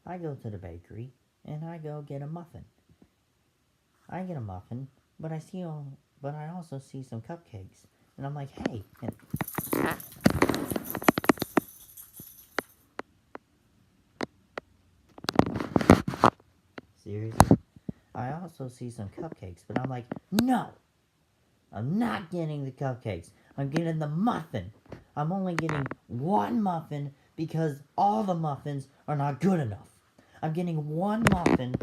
I go to the bakery and I go get a muffin. I get a muffin, but I also see some cupcakes, and I'm like, hey, and seriously, I also see some cupcakes, but I'm like, no, I'm not getting the cupcakes. I'm getting the muffin. I'm only getting one muffin because all the muffins are not good enough. I'm getting one muffin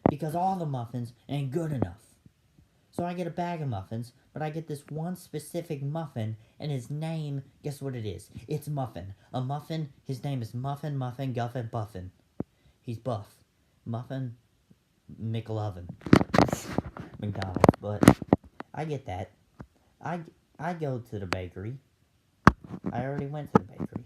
because all the muffins ain't good enough. So I get a bag of muffins, but I get this one specific muffin, and his name, guess what it is? It's Muffin. A muffin, his name is Muffin, Guffin, Buffin. He's buff. Muffin McLovin. McDonald's, but I get that. I, I go to the bakery. I already went to the bakery.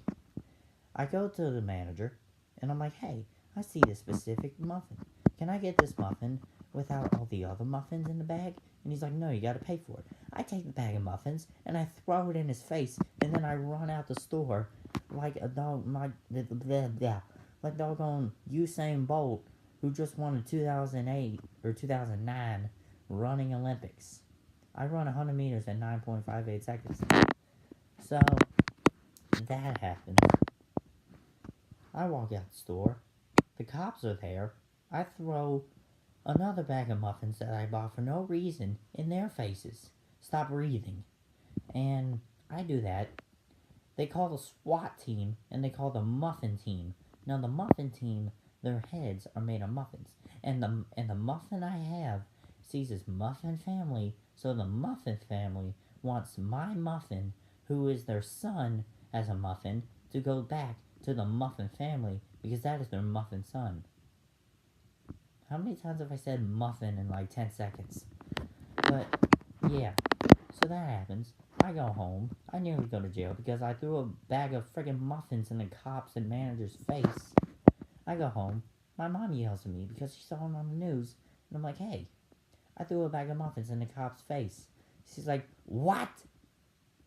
I go to the manager, and I'm like, hey, I see this specific muffin. Can I get this muffin without all the other muffins in the bag? And he's like, no, you gotta pay for it. I take the bag of muffins, and I throw it in his face, and then I run out the store like a dog, like doggone Usain Bolt, who just won the 2008 or 2009 running Olympics. I run 100 meters in 9.58 seconds. So, that happens. I walk out the store. The cops are there. I throw another bag of muffins that I bought for no reason in their faces. Stop breathing. And I do that. They call the SWAT team and they call the muffin team. Now the muffin team, their heads are made of muffins. And the muffin I have sees his muffin family, so the muffin family wants my muffin, who is their son as a muffin, to go back to the muffin family because that is their muffin son. How many times have I said muffin in like 10 seconds? But, yeah. So that happens. I go home. I nearly go to jail because I threw a bag of friggin' muffins in the cops and manager's face. I go home. My mom yells at me because she saw it on the news. And I'm like, hey, I threw a bag of muffins in the cop's face. She's like, what?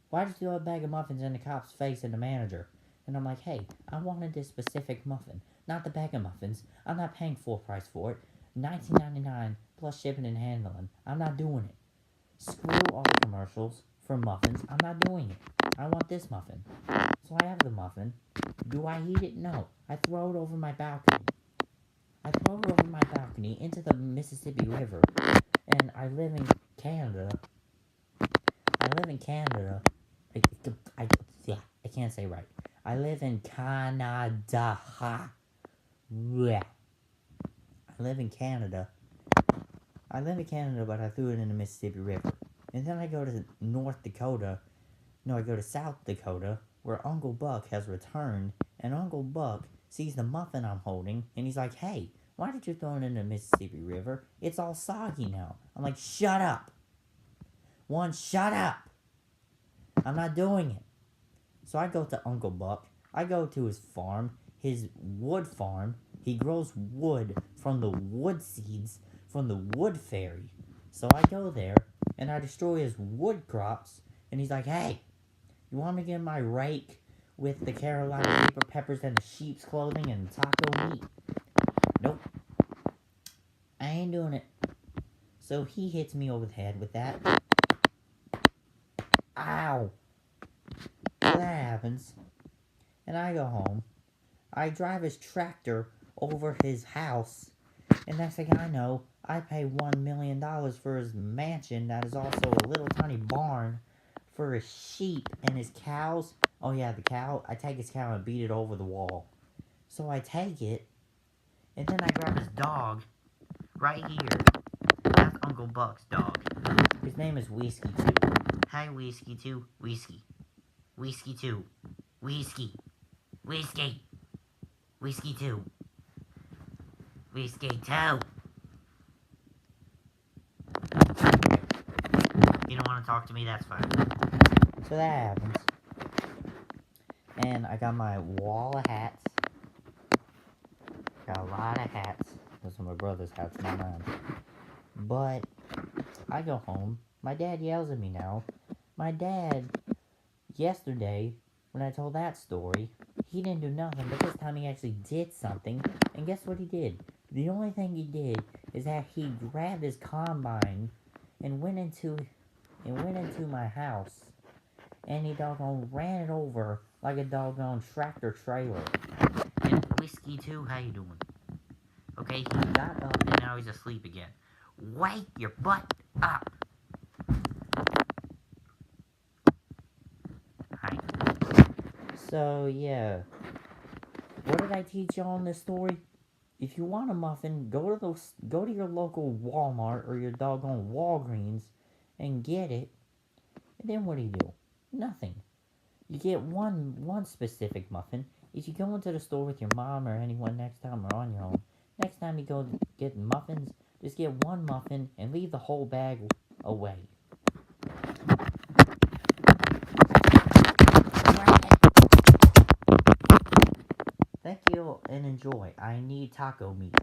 Why did you throw a bag of muffins in the cop's face and the manager? And I'm like, hey, I wanted this specific muffin, not the bag of muffins. I'm not paying full price for it. $19.99 plus shipping and handling. I'm not doing it. Screw all the commercials for muffins. I'm not doing it. I want this muffin. So I have the muffin. Do I eat it? No. I throw it over my balcony. I throw it over my balcony into the Mississippi River. And I live in Canada. I can't say right. I live in Canada. Yeah. I live in Canada. But I threw it in the Mississippi River. And then I go to North Dakota. No, I go to South Dakota, where Uncle Buck has returned. And Uncle Buck sees the muffin I'm holding, and he's like, hey, why did you throw it in the Mississippi River? It's all soggy now. I'm like, shut up. Shut up. I'm not doing it. So I go to Uncle Buck. I go to his farm, his wood farm. He grows wood from the wood seeds from the wood fairy. So I go there, and I destroy his wood crops, and he's like, hey, you want me to get my rake with the Carolina Reaper peppers and the sheep's clothing and taco meat? Nope. I ain't doing it. So he hits me over the head with that. Ow. So that happens. And I go home. I drive his tractor over his house. And next thing I know, I pay $1 million for his mansion that is also a little tiny barn for his sheep and his cows. Oh yeah, the cow. I take his cow and beat it over the wall. So I take it, and then I grab his dog right here. That's Uncle Buck's dog. His name is Whiskey 2. Hi, Whiskey 2. Whiskey. Whiskey 2. Whiskey. Whiskey. Whiskey 2. Whiskey 2. You don't want to talk to me, that's fine. So that happens. And I got my wall of hats. Got a lot of hats. Those are my brother's hats, not mine. But I go home. My dad yells at me now. My dad, yesterday, when I told that story, he didn't do nothing, but this time he actually did something. And guess what he did? The only thing he did is that he grabbed his combine and went into my house, and he doggone ran it over like a doggone tractor trailer. And Whiskey too, how you doing? Okay, he got up and now he's asleep again. Wake your butt up! Hi. So yeah, what did I teach y'all in this story? If you want a muffin, go to your local Walmart or your doggone Walgreens and get it. And then what do? Nothing. You get one specific muffin. If you go into the store with your mom or anyone next time or on your own, next time you go to get muffins, just get one muffin and leave the whole bag away. Thank you and enjoy. I need taco meat.